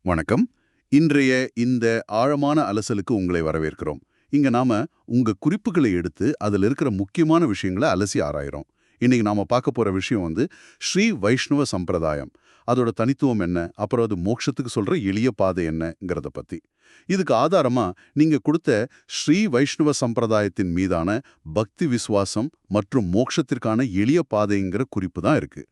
வணக்கம். இன்றைய இந்த ஆழமான அலசலுக்கு உங்களை வரவேற்கிறோம். இங்க நாம உங்க குறிப்புகளை எடுத்து அதுல இருக்கிற முக்கியமான விஷயங்களை அலசி ஆராயிரோம். இன்னைக்கு நாம பார்க்க போற விஷயம் ஸ்ரீ வைஷ்ணவ சம்பிரதாயம். அதோட தனித்துவம் என்ன, அப்புறம் அது மோட்சத்துக்கு சொல்ற எளிய பாதை என்னங்கிறத பத்தி. இதுக்கு ஆதாரமா நீங்க கொடுத்த ஸ்ரீ வைஷ்ணவ சம்பிரதாயத்தின் மீதான பக்தி விசுவாசம் மற்றும் மோட்சத்திற்கான எளிய பாதைங்கிற குறிப்பு தான் இருக்கு.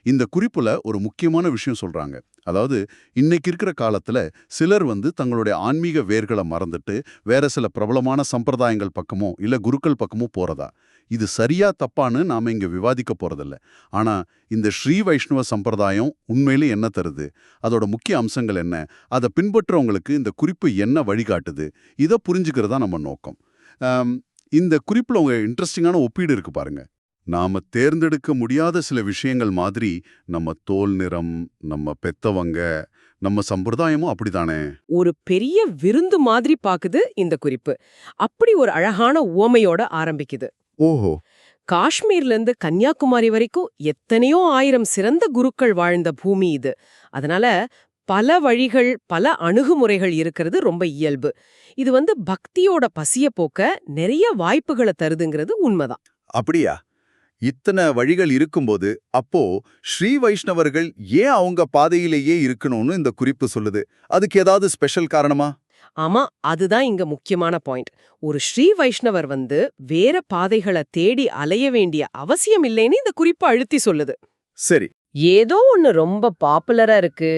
இந்த குறிப்புல ஒரு முக்கியமான விஷயம் சொல்றாங்க. அதாவது இன்னைக்கு இருக்கிற காலத்துல சிலர் தங்களுடைய ஆன்மீக வேர்களை மறந்துட்டு வேற சில பிரபலமான சம்பிரதாயங்கள் பக்கமோ இல்ல குருக்கள் பக்கமோ போறதா. இது சரியா தப்பான்னு நாம இங்க விவாதிக்க போறதில்ல. ஆனா இந்த ஸ்ரீ வைஷ்ணவ சம்பிரதாயம் உண்மையிலே என்ன தருது, அதோட முக்கிய அம்சங்கள் என்ன, அதை பின்பற்றவங்களுக்கு இந்த குறிப்பு என்ன வழிகாட்டுது, இதை புரிஞ்சுக்கிறதா நம்ம நோக்கம். இந்த குறிப்புல உங்க இன்ட்ரெஸ்டிங்கான ஒப்பீடு இருக்கு பாருங்க. நாம தேர்ந்தெடுக்க முடியாத சில விஷயங்கள் மாதிரி நம்ம தோல் நிறம், நம்ம பெத்தவங்க, நம்ம சம்பிரதாயமும் அப்படிதானே. ஒரு பெரிய விருந்து மாதிரி பாக்குது இந்த குறிப்பு. அப்படி ஒரு அழகான உவமையோட ஆரம்பிக்குது. ஓஹோ. காஷ்மீர்ல இருந்து கன்னியாகுமரி வரைக்கும் எத்தனையோ ஆயிரம் சிறந்த குருக்கள் வாழ்ந்த பூமி இது. அதனால பல வழிகள், பல அணுகுமுறைகள் இருக்கிறது ரொம்ப இயல்பு. இது பக்தியோட பசிய போக்க நிறைய வாய்ப்புகளை தருதுங்கிறது உண்மைதான். அப்படியா? இத்தனை வழிகள் இருக்கும்போது அப்போ ஸ்ரீ வைஷ்ணவர்கள் ஏன் அவங்க பாதையிலேயே இருக்கணும்னு இந்த குறிப்பு சொல்லுது? அதுக்கு ஏதாவது ஸ்பெஷல் காரணமா? ஆமா, அதுதான் இங்க முக்கியமான பாயிண்ட். ஒரு ஸ்ரீ வைஷ்ணவர் வேற பாதைகளை தேடி அலைய வேண்டிய அவசியம் இல்லைன்னு இந்த குறிப்பு அழுத்தி சொல்லுது. சரி. ஏதோ ஒன்னு ரொம்ப பாப்புலரா இருக்கு,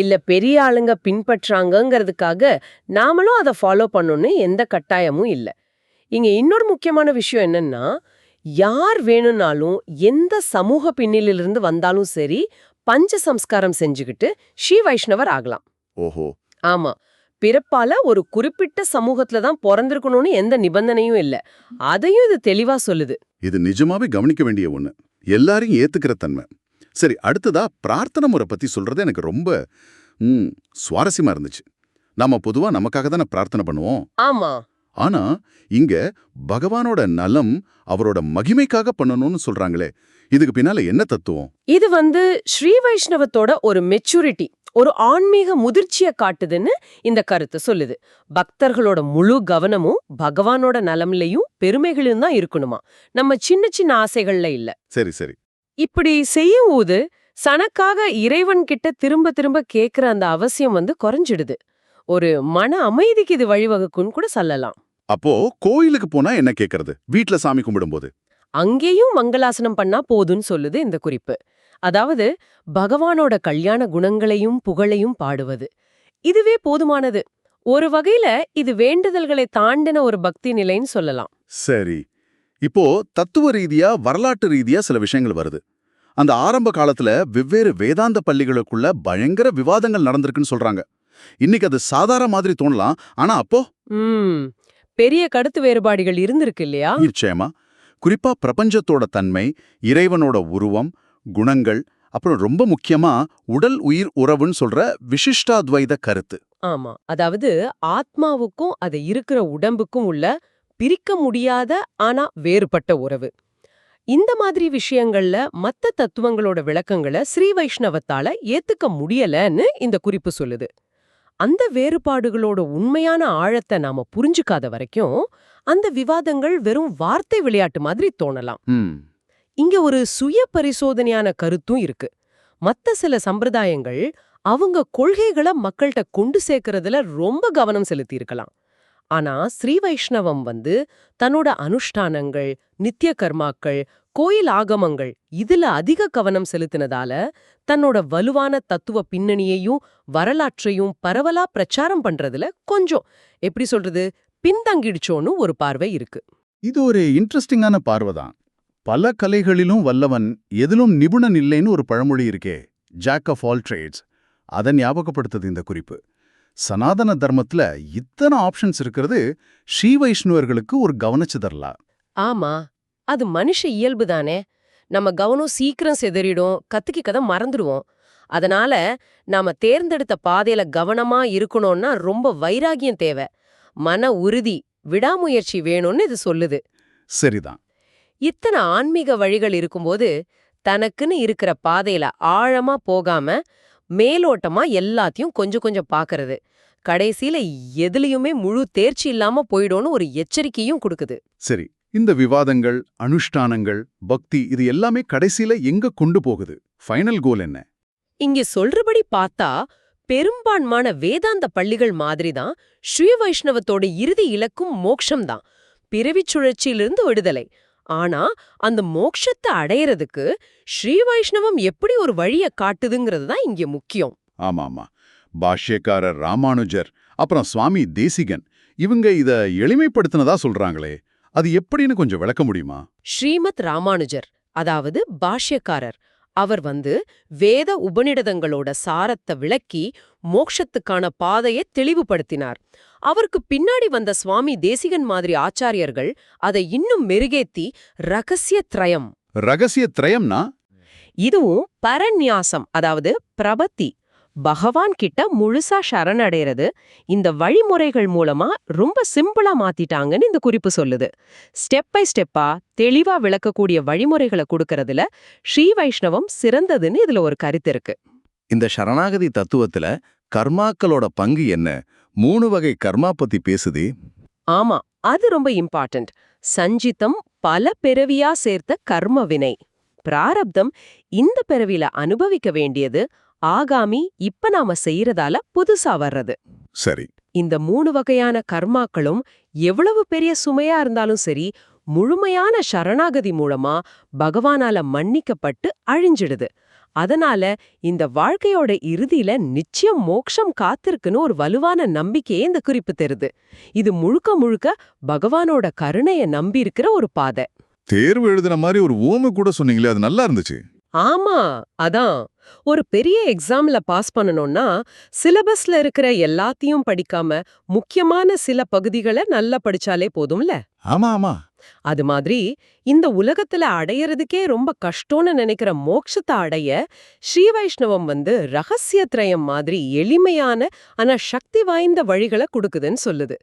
இல்ல பெரிய ஆளுங்க பின்பற்றாங்கங்கிறதுக்காக நாமளும் அதை ஃபாலோ பண்ணணும்னு எந்த கட்டாயமும் இல்ல. இங்க இன்னொரு முக்கியமான விஷயம் என்னன்னா, யார் வேணும்னாலும் எந்த சமூக பின்னணியிலிருந்து வந்தாலும் சரி பஞ்ச சம்ஸ்காரம் செஞ்சுக்கிட்டு ஸ்ரீ வைஷ்ணவர் ஆகலாம். ஓஹோ. ஆமா, பிறப்பால ஒரு குறிப்பிட்ட சமூகத்துல தான் பிறந்திருக்கணும்னு எந்த நிபந்தனையும் இல்ல. அதையும் இது தெளிவா சொல்லுது. இது நிஜமாவே கவனிக்க வேண்டிய ஒண்ணு. எல்லாரையும் ஏத்துக்கிற தன்மை. சரி, அடுத்ததா பிரார்த்தனை முறை பத்தி சொல்றது எனக்கு ரொம்ப சுவாரஸ்யமா இருந்துச்சு. நாம பொதுவா நமக்காக தானே பிரார்த்தனை பண்ணுவோம். ஆமா. ஆனா இங்க பகவானோட நலம், அவரோட மகிமைக்காக பண்ணணும்னு சொல்றாங்களே, இதுக்கு பின்னால என்ன தத்துவம்? இது ஸ்ரீ வைஷ்ணவத்தோட ஒரு மெச்சூரிட்டி, ஒரு ஆன்மீக முதிர்ச்சியை காட்டுதுன்னு இந்த கருத்து சொல்லுது. பக்தர்களோட முழு கவனமும் பகவானோட நலம்லையும் பெருமைகளையும் தான் இருக்கணுமா, நம்ம சின்ன சின்ன ஆசைகள்ல இல்ல. சரி சரி. இப்படி செய்யும் போது சனக்காக இறைவன் கிட்ட திரும்ப திரும்ப கேக்குற அந்த அவசியம் குறைஞ்சிடுது. ஒரு மன அமைதிக்கு இது வழிவகுக்குன்னு கூட சொல்லலாம். அப்போ கோயிலுக்கு போனா என்ன கேக்குறது, வீட்ல சாமி கும்பிடும்போது? அங்கேயும் மங்களாசனம் பண்ணா போதுன்னு சொல்லுது இந்த குறிப்பு. அதாவது பகவானோட கல்யாண குணங்களையும் புகழையும் பாடுவது, இதுவே போதுமானது. ஒரு வகையில இது வேண்டுதல்களை தாண்டின ஒரு பக்தி நிலைன்னு சொல்லலாம். சரி. இப்போ தத்துவ ரீதியா, வரலாற்று ரீதியா சில விஷயங்கள் வருது. அந்த ஆரம்ப காலத்துல வெவ்வேறு வேதாந்த பள்ளிகளுக்குள்ள பயங்கர விவாதங்கள் நடந்திருக்குன்னு சொல்றாங்க. இன்னைக்கு அது சாதாரண மாதிரி தோணலாம், ஆனா அப்போ பெரிய கருத்து வேறுபாடுகள் இருந்திருக்கு இல்லையா? நிச்சயமா. குறிப்பா பிரபஞ்சத்தோட தன்மை, இறைவனோட உருவம், குணங்கள், அப்புறம் ரொம்ப முக்கியமா உடல் உயிர் உறவுன்னு சொல்ற விசிஷ்டாத்வைத கருத்து. ஆமா, அதாவது ஆத்மாவுக்கும் அது இருக்கிற உடம்புக்கும் உள்ள பிரிக்க முடியாத ஆனா வேறுபட்ட உறவு. இந்த மாதிரி விஷயங்கள்ல மத்த தத்துவங்களோட விளக்கங்களை ஸ்ரீ வைஷ்ணவத்தால ஏத்துக்க முடியலன்னு இந்த குறிப்பு சொல்லுது. அந்த வேறுபாடுகளோட உண்மையான ஆழத்தை நாம புரிஞ்சுக்காத வரைக்கும் அந்த விவாதங்கள் வெறும் வார்த்தை விளையாட்டு மாதிரி தோணலாம். இங்க ஒரு சுய பரிசோதனையான கருத்தும் இருக்கு. மத்த சில சம்பிரதாயங்கள் அவங்க கொள்கைகளை மக்கள்கிட்ட கொண்டு சேர்க்கறதுல ரொம்ப கவனம் செலுத்தி இருக்கலாம். ஆனா ஸ்ரீ வைஷ்ணவம் தன்னோட அனுஷ்டானங்கள், நித்திய கர்மாக்கள், கோயில் ஆகமங்கள் இதுல அதிக கவனம் செலுத்தினதால தன்னோட வலுவான தத்துவ பின்னணியையும் வரலாற்றையும் பரவலா பிரச்சாரம் பண்றதுல கொஞ்சம் எப்படி சொல்றது பின்தங்கிடுச்சோன்னு ஒரு பார்வை இருக்கு. இது ஒரு இன்ட்ரெஸ்டிங்கான பார்வைதான். பல கலைகளிலும் வல்லவன், எதிலும் நிபுணன் இல்லைன்னு ஒரு பழமொழி இருக்கே, ஜாக் ஆஃப் ஆல் ட்ரேட்ஸ். அதை ஞாபகப்படுத்துது இந்த குறிப்பு. சனாதன தர்மத்துல இத்தனை ஆப்ஷன்ஸ் இருக்கிறது ஸ்ரீ வைஷ்ணவர்களுக்கு ஒரு கவனிச்சுதரலா? ஆமா, அது மனுஷ இயல்பு தானே. நம்ம கவனம் சீக்கிரம் சிதறிடும், கத்துக்கி கதை மறந்துடுவோம். அதனால நாம தேர்ந்தெடுத்த பாதையில கவனமா இருக்கணும்னா ரொம்ப வைராகியம் தேவை, மன உறுதி, விடாமுயற்சி வேணும்னு இது சொல்லுது. சரிதான். இத்தனை ஆன்மீக வழிகள் இருக்கும்போது தனக்குன்னு இருக்கிற பாதையில ஆழமா போகாம மேலோட்டமா எல்லாத்தையும் கொஞ்சம் கொஞ்சம் பாக்குறது, கடைசியில எதுலயுமே முழு தேர்ச்சி இல்லாம போயிடும்னு ஒரு எச்சரிக்கையும் கொடுக்குது. சரி, இந்த விவாதங்கள், அனுஷ்டானங்கள், பக்தி இது எல்லாமே கடைசியில எங்க கொண்டு போகுது? ஃபைனல் கோல் என்ன? இங்க சொல்றபடி பார்த்தா பெரும்பான்மான வேதாந்த பள்ளிகள் மாதிரிதான் ஸ்ரீ வைஷ்ணவத்தோட இறுதி இலக்கும் மோக்ஷம்தான், பிறவிச் சுழற்சியிலிருந்து விடுதலை. ஆனா அந்த மோக்ஷத்தை அடையறதுக்கு ஸ்ரீ வைஷ்ணவம் எப்படி ஒரு வழிய காட்டுதுங்கிறது தான் இங்க முக்கியம். ஆமாமா. பாஷ்யக்காரர் ராமானுஜர், அப்புறம் சுவாமி தேசிகன் இவங்க இத எளிமைப்படுத்தினதா சொல்றாங்களே, அது எப்படின்னு கொஞ்சம் விளக்க முடியுமா? ஸ்ரீமத் ராமானுஜர், அதாவது பாஷ்யக்காரர், அவர் வேத உபநிடதங்களோட சாரத்தை விளக்கி மோக்ஷத்துக்கான பாதையை தெளிவுபடுத்தினார். அவருக்கு பின்னாடி வந்த சுவாமி தேசிகன் மாதிரி ஆச்சாரியர்கள் அதை இன்னும் மெருகேத்தி ரகசியத்ரயம். ரகசியத்ரயம்னா? இதுவும் பரநியாசம், அதாவது பிரபத்தி, பகவான் கிட்ட முழுசா சரணடைறது, இந்த வழிமுறைகள் மூலமா ரொம்ப சிம்பிளா மாத்திட்டாங்கன்னு இந்த குறிப்பு சொல்லுது. ஸ்டெப் பை ஸ்டெப்பா தெளிவா விளக்கக்கூடிய வழிமுறைகளை கொடுக்கறதுல ஸ்ரீ வைஷ்ணவம் சிறந்ததுன்னு இதுல ஒரு கருத்து இருக்கு. இந்த சரணாகதி தத்துவத்துல கர்மாக்களோட பங்கு என்ன? 3 வகை கர்மா பத்தி பேசுதே. ஆமா, அது ரொம்ப இம்பார்ட்டன்ட். சஞ்சிதம், பல பிறவியா சேர்த்த கர்ம வினை. பிராரப்தம், இந்த பிறவில அனுபவிக்க வேண்டியது. ஆகாமி, இப்ப நாம செய்யறதால புதுசா வர்றது. சரி. இந்த 3 வகையான கர்மாக்களும் எவ்வளவு பெரிய சுமையா இருந்தாலும் சரி, முழுமையான சரணாகதி மூலமா பகவானால மன்னிக்கப்பட்டு அழிஞ்சிடுது. அதனால இந்த வாழ்க்கையோட இறுதியில நிச்சயம் மோட்சம் காத்திருக்குன்னு ஒரு வலுவான நம்பிக்கையே இந்த குறிப்பு தருது. இது முழுக்க முழுக்க பகவானோட கருணைய நம்பி இருக்கிற ஒரு பாதை. தேர்வு எழுதுன மாதிரி ஒரு ஊமை கூட சொன்னீங்களே, அது நல்லா இருந்துச்சு. ஆமா, அதான். ஒரு பெரிய எக்ஸாம்ல பாஸ் பண்ணணும்னா சிலபஸ்ல இருக்கிற எல்லாத்தையும் படிக்காம முக்கியமான சில பகுதிகளை நல்லா படிச்சாலே போதும்ல. ஆமா ஆமா. அது மாதிரி இந்த உலகத்துல அடையறதுக்கே ரொம்ப கஷ்டம்னு நினைக்கிற மோட்சத்தை அடைய ஸ்ரீ வைஷ்ணவம் ரகசியத்ரயம் மாதிரி எளிமையான ஆனா சக்தி வாய்ந்த வழிகளை கொடுக்குதுன்னு சொல்லுது.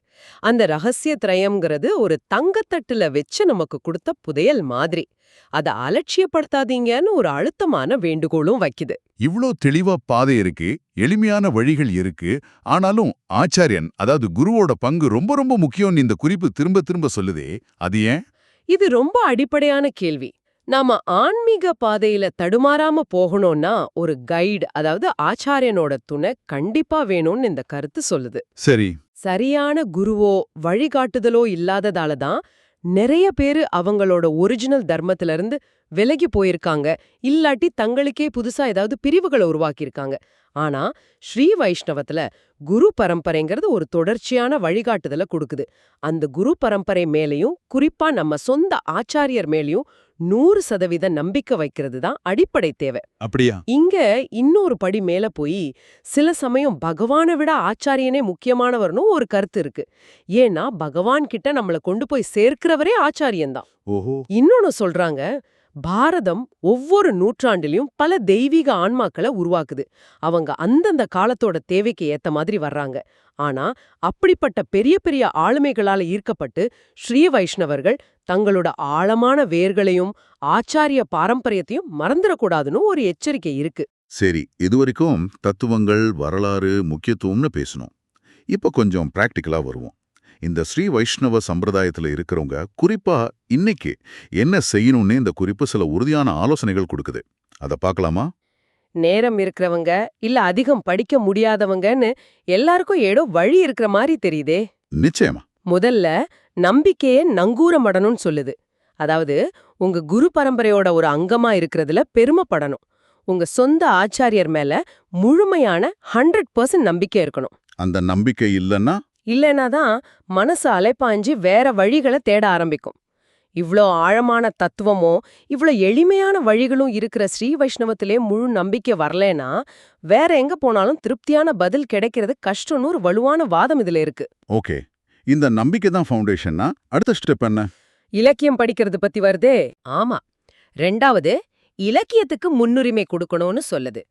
அந்த ரகசியத்ரயம்ங்கிறது ஒரு தங்கத்தட்டுல வச்சு நமக்கு கொடுத்த புதையல் மாதிரி. அதை அலட்சியப்படுத்தாதீங்கன்னு ஒரு அழுத்தமான வேண்டுகோளும் வைக்குது. இவ்ளோ தெளிவா பாதை இருக்கு, எளிமையான வழிகள் இருக்கு, ஆனாலும் ஆச்சாரியன் அதாவது குருவோட பங்கு ரொம்ப ரொம்ப முக்கியம்னு இந்த குறிப்பு திரும்ப திரும்ப சொல்லுதே, அது ஏன்? இது ரொம்ப அடிப்படையான கேள்வி. நாம ஆன்மீக பாதையில தடுமாறாம போகணும்னா ஒரு கைடு, அதாவது ஆச்சாரியனோட துணை கண்டிப்பா வேணும்னு இந்த கருத்து சொல்லுது. சரி. சரியான குருவோ வழிகாட்டுதலோ இல்லாததால தான் நிறைய பேரு அவங்களோட ஒரிஜினல் தர்மத்துல இருந்து விலகி போயிருக்காங்க, இல்லாட்டி தங்களுக்கே புதுசா ஏதாவது பிரிவுகளை உருவாக்கியிருக்காங்க. ஆனா ஸ்ரீ வைஷ்ணவத்துல குரு பரம்பரைங்கிறது ஒரு தொடர்ச்சியான வழிகாட்டுதலை கொடுக்குது. அந்த குரு பரம்பரை மேலையும் குறிப்பா நம்ம சொந்த ஆச்சாரியர் மேலையும் 100% நம்பிக்கை வைக்கிறது தான் அடிப்படை தேவை. அப்படியா? இங்க இன்னொரு படி மேல போய் சில சமயம் பகவானை விட ஆச்சாரியனே முக்கியமானவர்னு ஒரு கருத்து இருக்கு. ஏன்னா பகவான் கிட்ட நம்மள கொண்டு போய் சேர்க்கிறவரே ஆச்சாரியன்தான். ஓஹோ. இன்னொன்னு சொல்றாங்க, பாரதம் ஒவ்வொரு நூற்றாண்டிலையும் பல தெய்வீக ஆன்மாக்களை உருவாக்குது. அவங்க அந்தந்த காலத்தோட தேவைக்கு ஏத்த மாதிரி வர்றாங்க. ஆனா அப்படிப்பட்ட பெரிய பெரிய ஆளுமைகளால ஈர்க்கப்பட்டு ஸ்ரீ வைஷ்ணவர்கள் தங்களோட ஆழமான வேர்களையும் ஆச்சாரிய பாரம்பரியத்தையும் மறந்துடக்கூடாதுன்னு ஒரு எச்சரிக்கை இருக்கு. சரி, இதுவரைக்கும் தத்துவங்கள், வரலாறு, முக்கியத்துவம்னு பேசணும். இப்ப கொஞ்சம் பிராக்டிக்கலா வருவோம். இந்த ஸ்ரீ வைஷ்ணவ சம்பிரதாயத்துல இருக்கிறவங்க குறிப்பா இன்னைக்கு என்ன செய்யணும்னு இந்த குறிப்பு சில உறுதியான ஆலோசனைகள் கொடுக்குது. அத பார்க்கலாமா? நேரம் இருக்கிறவங்க இல்ல அதிகம் படிக்க முடியாதவங்கன்னு எல்லாருக்கும் ஏதோ வழி இருக்கிற மாதிரி தெரியுதே. நிச்சயமா. முதல்ல நம்பிக்கையே நங்கூரமடணும்னு சொல்லுது. அதாவது உங்க குரு பரம்பரையோட ஒரு அங்கமா இருக்கிறதுல பெருமைப்படணும். உங்க சொந்த ஆச்சாரியர் மேல முழுமையான 100% நம்பிக்கை இருக்கணும். அந்த நம்பிக்கை இல்லைன்னா தான் மனசு அலைப்பாஞ்சு வேற வழிகளை தேட ஆரம்பிக்கும். இவ்ளோ ஆழமான தத்துவமோ இவ்ளோ எளிமையான வழிகளும் இருக்கிற ஸ்ரீ வைஷ்ணவத்திலே முழு நம்பிக்கை வரலனா வேற எங்க போனாலும் திருப்தியான பதில் கிடைக்கிறது கஷ்டம்னு ஒரு வலுவான வாதம் இதுல இருக்கு. ஓகே, இந்த நம்பிக்கை தான் ஃபவுண்டேஷன்னா அடுத்த ஸ்டெப் என்ன? இலக்கியம் படிக்கிறது பத்தி வருதே. ஆமா, 2வது இலக்கியத்துக்கு முன்னுரிமை கொடுக்கணும்னு சொல்லுது.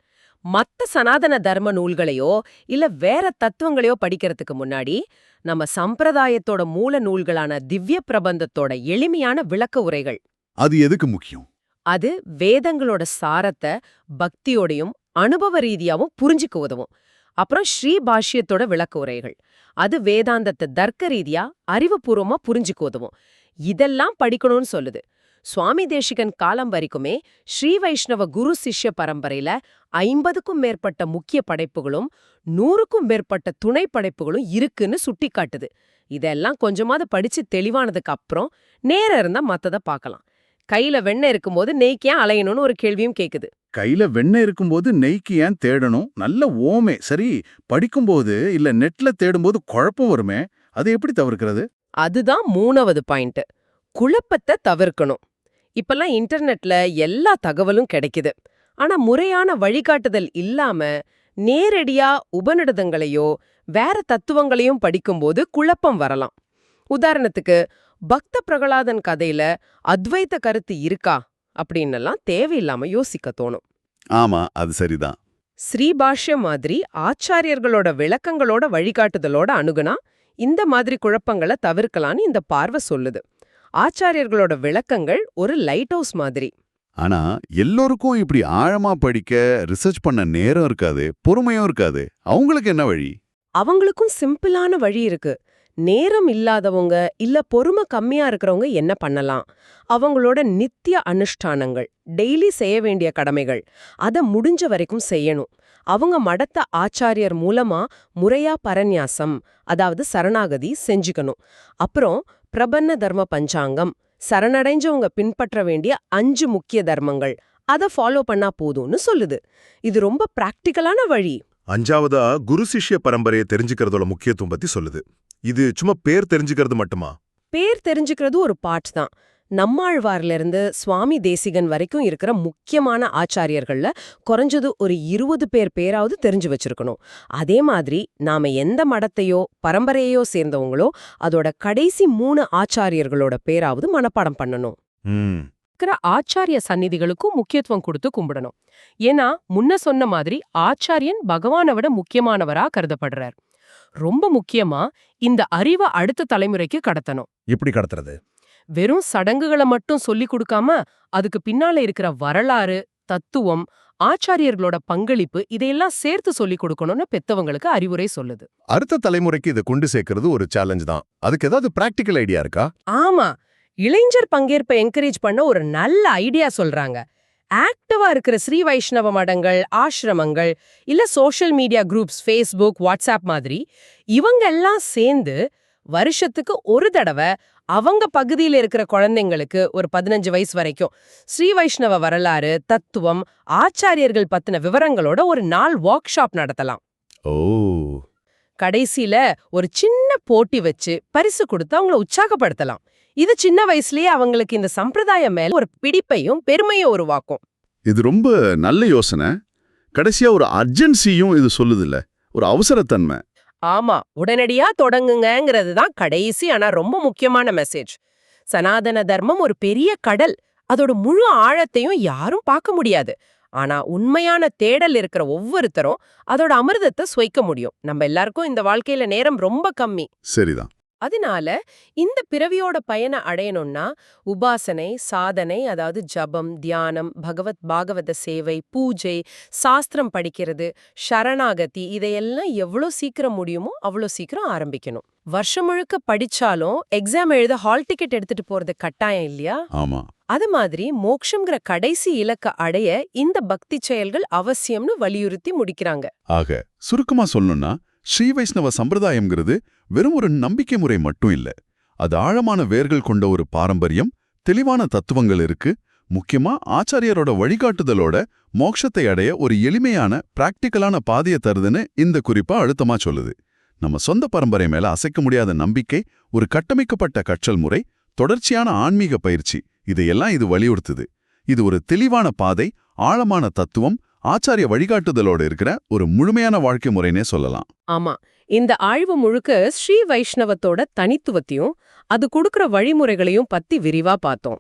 மத்த சனாதன தர்ம நூல்களையோ இல்ல வேற தத்துவங்களையோ படிக்கிறதுக்கு முன்னாடி நம்ம சம்பிரதாயத்தோட மூல நூல்களான திவ்ய பிரபந்தத்தோட எளிமையான விளக்க உரைகள். அது எதுக்கு முக்கியம்? அது வேதங்களோட சாரத்தை பக்தியோடையும் அனுபவ ரீதியாவும் புரிஞ்சுக்க உதவும். அப்புறம் ஸ்ரீ பாஷ்யத்தோட விளக்க உரைகள், அது வேதாந்தத்தை தர்க்க ரீதியா அறிவுபூர்வமா புரிஞ்சுக்க உதவும். இதெல்லாம் படிக்கணும்னு சொல்லுது. சுவாமி தேசிகன் காலம் வரைக்குமே ஸ்ரீ வைஷ்ணவ குரு சிஷ்ய பரம்பரையில 50க்கும் மேற்பட்ட முக்கிய படைப்புகளும் 100க்கும் மேற்பட்ட துணை படைப்புகளும் இருக்குன்னு சுட்டி காட்டுது. இதெல்லாம் கொஞ்சமாவது படிச்சு தெளிவானதுக்கு அப்புறம் நேரம் இருந்தா மத்தத பார்க்கலாம். கையில வெண்ணெய் இருக்கும்போது நெய்க்கு ஏன் அலையணும்னு ஒரு கேள்வியும் கேக்குது. கையில வெண்ணெய் இருக்கும்போது நெய்க்கு ஏன் தேடணும்? நல்ல ஓமே. சரி, படிக்கும்போது இல்ல நெட்ல தேடும்போது குழப்பம் வருமே, அதை எப்படி தவிர்க்கிறது? அதுதான் 3வது பாயிண்ட். குழப்பத்தை தவிர்க்கணும். இப்பெல்லாம் இன்டர்நெட்ல எல்லா தகவலும் கிடைக்குது. ஆனா முறையான வழிகாட்டுதல் இல்லாம நேரடியா உபநிடதங்களையோ வேற தத்துவங்களையும் படிக்கும்போது குழப்பம் வரலாம். உதாரணத்துக்கு, பக்த பிரகலாதன் கதையில அத்வைத கருத்து இருக்கா அப்படின்னெல்லாம் தேவையில்லாம யோசிக்க தோணும். ஆமா, அது சரிதான். ஸ்ரீபாஷ்யம் மாதிரி ஆச்சாரியர்களோட விளக்கங்களோட வழிகாட்டுதலோட அணுகுனா இந்த மாதிரி குழப்பங்களை தவிர்க்கலான்னு இந்த பார்வை சொல்லுது. ஆச்சாரியர்களோட விளக்கங்கள் ஒரு லைட் ஹவுஸ் மாதிரி. ஆனா எல்லோருக்கும் இப்படி ஆழமா படிக்க ரிசர்ச் பண்ண நேரம் இருக்காது, பொறுமையும் இருக்காது. அவங்களுக்கு என்ன வழி? அவங்களுக்கும் சிம்பிளான வழி இருக்கு. நேரம் இல்லாதவங்க இல்ல பொறுமை கம்மியா இருக்கிறவங்க என்ன பண்ணலாம்? அவங்களோட நித்திய அனுஷ்டானங்கள், டெய்லி செய்ய வேண்டிய கடமைகள், அத முடிஞ்ச வரைக்கும் செய்யணும். அவங்க மடத்த ஆச்சாரியர் மூலமா முறையா பரநியாசம், அதாவது சரணாகதி செஞ்சுக்கணும். அப்புறம் பிரபன்ன தர்ம பஞ்சாங்கம், சரணடைஞ்சவங்க பின்பற்ற வேண்டிய 5 முக்கிய தர்மங்கள், அத ஃபாலோ பண்ணா போதும்னு சொல்லுது. இது ரொம்ப பிராக்டிக்கலான வழி. 5வதா குரு சிஷ்ய பரம்பரையை தெரிஞ்சுக்கிறதோட முக்கியத்துவம் பத்தி சொல்லுது. இது சும்மா பேர் தெரிஞ்சுக்கிறது மட்டுமா? பேர் தெரிஞ்சுக்கிறது ஒரு பார்ட் தான். நம்மாழ்வார்ல இருந்து சுவாமி தேசிகன் வரைக்கும் இருக்கிற முக்கியமான ஆச்சாரியர்கள்ல குறைஞ்சது ஒரு 20 பேராவது தெரிஞ்சு வச்சிருக்கணும். அதே மாதிரி நாம எந்த மடத்தையோ பரம்பரையோ சேர்ந்தவங்களோ அதோட கடைசி 3 ஆச்சாரியர்களோட பேராவது மனப்பாடம் பண்ணணும். இருக்கிற ஆச்சாரிய சந்நிதிகளுக்கும் முக்கியத்துவம் கொடுத்து கும்பிடணும். ஏன்னா முன்ன சொன்ன மாதிரி ஆச்சாரியன் பகவானை விட முக்கியமானவரா கருதப்படுறார். ரொம்ப முக்கியமா இந்த அறிவை அடுத்த தலைமுறைக்கு கடத்தணும். எப்படி கடத்துறது? வெறும் சடங்குகளை மட்டும் சொல்லி கொடுக்காம அதுக்கு பின்னால இருக்கிற வரலாறு, தத்துவம், ஆச்சாரியர்களோட பங்களிப்பு இதையெல்லாம் சேர்த்து சொல்லி கொடுக்கணும்னு பெத்தவங்களுக்கு அறிவுரை சொல்லுது. அடுத்த தலைமுறைக்கு இதை கொண்டு சேர்க்கிறது ஒரு சேலஞ்ச் தான். அதுக்கு ஏதாவது பிராக்டிக்கல் ஐடியா இருக்கா? ஆமா, இளைஞர் பங்கேற்பை என்கரேஜ் பண்ண ஒரு நல்ல ஐடியா சொல்றாங்க. ஆக்டிவா இருக்கிற ஸ்ரீ வைஷ்ணவ மடங்கள், ஆசிரமங்கள் இல்ல social media groups, Facebook, WhatsApp மாதிரி இவங்க எல்லாம் சேர்ந்து வருஷத்துக்கு ஒரு தடவை அவங்க பகுதியில் இருக்கிற குழந்தைங்களுக்கு ஒரு 15 வயசு வரைக்கும் ஸ்ரீ வைஷ்ணவ வரலாறு, தத்துவம், ஆச்சாரியர்கள் பத்தின விவரங்களோட ஒரு நாள் ஒர்க் ஷாப் நடத்தலாம். ஓ, கடைசியில ஒரு சின்ன போட்டி வச்சு பரிசு கொடுத்து அவங்கள உற்சாகப்படுத்தலாம். இது சின்ன வயசுலயே அவங்களுக்கு இந்த சம்பிரதாயம் மேல ஒரு பிடிப்பையும் பெருமையும் உருவாக்கும். இது ரொம்ப நல்ல யோசனை. கடைசியா ஒரு அர்ஜென்சியும் இது சொல்லுதில்ல, ஒரு அவசரத்தன்மை. ஆமா, உடனடியா தொடங்குங்கிறது தான் கடைசி ஆனா ரொம்ப முக்கியமான மெசேஜ். சனாதன தர்மம் ஒரு பெரிய கடல். அதோட முழு ஆழத்தையும் யாரும் பார்க்க முடியாது. ஆனா உண்மையான தேடல் இருக்கிற ஒவ்வொருத்தரும் அதோட அமிர்தத்தை சுவைக்க முடியும். நம்ம எல்லாருக்கும் இந்த வாழ்க்கையில நேரம் ரொம்ப கம்மி. சரிதான். அதனால இந்த பிறவியோட பயனை அடையணும்னா உபாசனை, சாதனை, அதாவது ஜபம், தியானம், பாகவத சேவை, பூஜை, சாஸ்திரம் படிக்கிறது, சரணாகதி, இதையெல்லாம் எவ்வளோ சீக்கிரம் முடியுமோ அவ்வளோ சீக்கிரம் ஆரம்பிக்கணும். வருஷம் முழுக்க படிச்சாலும் எக்ஸாம் எழுத ஹால் டிக்கெட் எடுத்துட்டு போறது கட்டாயம் இல்லையா? ஆமா. அது மாதிரி மோட்சம்ங்கிற கடைசி இலக்க அடைய இந்த பக்தி செயல்கள் அவசியம்னு வலியுறுத்தி முடிக்கிறாங்க. ஆக சுருக்கமா சொல்லணும்னா, ஸ்ரீ வைஷ்ணவ சம்பிரதாயம்ங்கிறது வெறும் ஒரு நம்பிக்கை முறை மட்டும் இல்ல. அது ஆழமான வேர்கள் கொண்ட ஒரு பாரம்பரியம், தெளிவான தத்துவங்கள் இருக்கு. முக்கியமா ஆச்சாரியரோட வழிகாட்டுதலோட மோட்சத்தை அடைய ஒரு எளிமையான பிராக்டிக்கலான பாதையை தருதுன்னு இந்த குறிப்பா அழுத்தமா சொல்லுது. நம்ம சொந்த பரம்பரை மேல அசைக்க முடியாத நம்பிக்கை, ஒரு கட்டமைக்கப்பட்ட கற்றல் முறை, தொடர்ச்சியான ஆன்மீக பயிற்சி, இதையெல்லாம் இது வலியுறுத்துது. இது ஒரு தெளிவான பாதை, ஆழமான தத்துவம், ஆச்சாரிய வழிகாட்டுதலோடு இருக்கிற ஒரு முழுமையான வாழ்க்கை முறைனே சொல்லலாம். ஆமா, இந்த ஆய்வு முழுக்க ஸ்ரீ வைஷ்ணவத்தோட தனித்துவத்தையும் அது கொடுக்கிற வழிமுறைகளையும் பத்தி விரிவா பார்த்தோம்.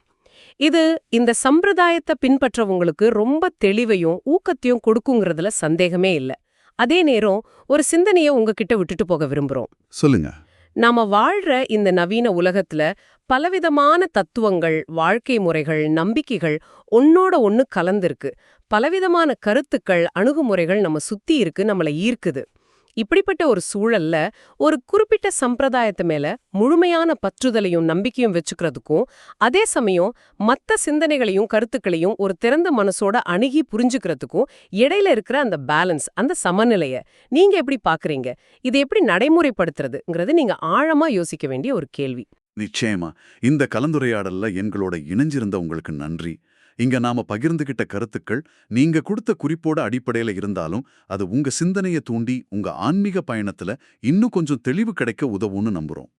இது இந்த சம்பிரதாயத்தை பின்பற்றவங்களுக்கு ரொம்ப தெளிவையும் ஊக்கத்தையும் கொடுக்குங்கிறதுல சந்தேகமே இல்ல. அதே நேரம் ஒரு சிந்தனையை உங்ககிட்ட விட்டுட்டு போக விரும்புறோம். சொல்லுங்க. நாம வாழ்ற இந்த நவீன உலகத்துல பலவிதமான தத்துவங்கள், வாழ்க்கை முறைகள், நம்பிக்கைகள் ஒன்னோட ஒன்னு கலந்திருக்கு. பலவிதமான கருத்துக்கள், அணுகுமுறைகள் நம்ம சுத்தி இருக்கு, நம்மள ஈர்க்குது. இப்படிப்பட்ட ஒரு சூழல்ல ஒரு குறிப்பிட்ட சம்பிரதாயத்து மேல முழுமையான பற்றுதலையும் நம்பிக்கையும் வச்சுக்கிறதுக்கும், அதே சமயம் மத்த சிந்தனைகளையும் கருத்துக்களையும் ஒரு திறந்த மனசோட அணுகி புரிஞ்சுக்கிறதுக்கும் இடையில இருக்கிற அந்த பேலன்ஸ், அந்த சமநிலைய நீங்க எப்படி பாக்குறீங்க? இதை எப்படி நடைமுறைப்படுத்துறதுங்கிறது நீங்க ஆழமா யோசிக்க வேண்டிய ஒரு கேள்வி. நிச்சயமா. இந்த கலந்துரையாடல்ல எங்களோட இணைஞ்சிருந்த உங்களுக்கு நன்றி. இங்க நாம பகிர்ந்துகிட்ட கருத்துக்கள் நீங்க கொடுத்த குறிப்போட அடிப்படையில இருந்தாலும் அது உங்க சிந்தனையை தூண்டி உங்க ஆன்மீக பயணத்துல இன்னும் கொஞ்சம் தெளிவு கிடைக்க உதவும்னு நம்புறோம்.